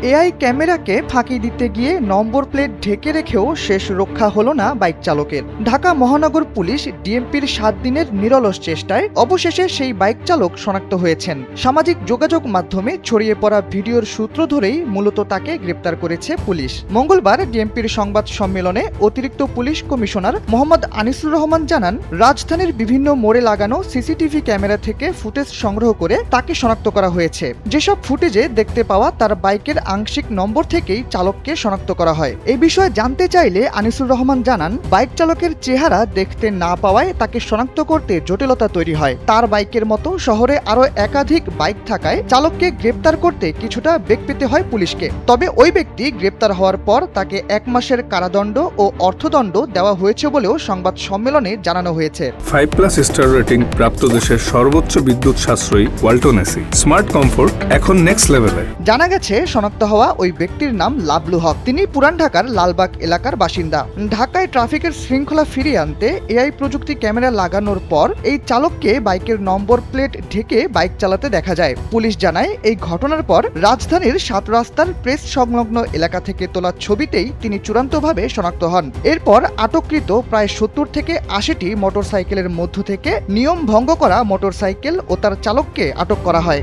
AI ক্যামেরাকে ফাঁকি দিতে গিয়ে নম্বর প্লেট ঢেকে রেখেও শেষ রক্ষা হলো না বাইক চালকের। ঢাকা মহানগর পুলিশ ডিএমপির ৭ দিনের নিরলস চেষ্টায় অবশেষে সেই বাইক চালক শনাক্ত হয়েছেন। সামাজিক যোগাযোগ মাধ্যমে ছড়িয়ে পড়া ভিডিওর সূত্র ধরেই মূলত তাকে গ্রেপ্তার করেছে পুলিশ। মঙ্গলবার ডিএমপির সংবাদ সম্মেলনে অতিরিক্ত পুলিশ কমিশনার মোহাম্মদ আনিসুর রহমান জানান, রাজধানীর বিভিন্ন মোড়ে লাগানো সিসিটিভি ক্যামেরা থেকে ফুটেজ সংগ্রহ করে তাকে শনাক্ত করা হয়েছে। যেসব ফুটেজে দেখতে পাওয়া তার বাইকের আংশিক নম্বর থেকেই চালককে শনাক্ত করা হয়। এই বিষয়ে জানতে চাইলে আনিসুর রহমান জানান, বাইক চালকের চেহারা দেখতে না পাওয়ায় তাকে শনাক্ত করতে জটিলতা তৈরি হয়। তার বাইকের মতো শহরে আরও একাধিক বাইক থাকায় চালককে গ্রেপ্তার করতে কিছুটা বেগ পেতে হয় পুলিশকে। তবে ওই ব্যক্তি গ্রেপ্তার হওয়ার পর তাকে ১ মাসের কারাদণ্ড ও অর্থদণ্ড দেওয়া হয়েছে বলেও সংবাদ সম্মেলনে জানানো হয়েছে। 5+ স্টার রেটিং প্রাপ্ত দেশের সর্বোচ্চ বিদ্যুৎ সাশ্রয়ী ওয়ালটন এসি স্মার্ট কমফোর্ট এখন নেক্সট লেভেলে। জানা গেছে শনাক্ত হওয়া ওই ব্যক্তির নাম লাবলু হক। তিনি পুরান ঢাকার লালবাগ এলাকার বাসিন্দা। ঢাকায় ট্রাফিকের শৃঙ্খলা ফিরিয়ে আনতে এআই প্রযুক্তি ক্যামেরা লাগানোর পর এই চালককে বাইকের নম্বর প্লেট ঢেকে বাইক চালাতে দেখা যায়। পুলিশ জানায়, এই ঘটনার পর রাজধানীর ৭ রাস্তার প্রেস সংলগ্ন এলাকা থেকে তোলা ছবিতেই তিনি চূড়ান্তভাবে শনাক্ত হন। এরপর আটককৃত প্রায় ৭০ থেকে ৮০টি মোটরসাইকেলের মধ্য থেকে নিয়ম ভঙ্গ করা মোটরসাইকেল ও তার চালককে আটক করা হয়।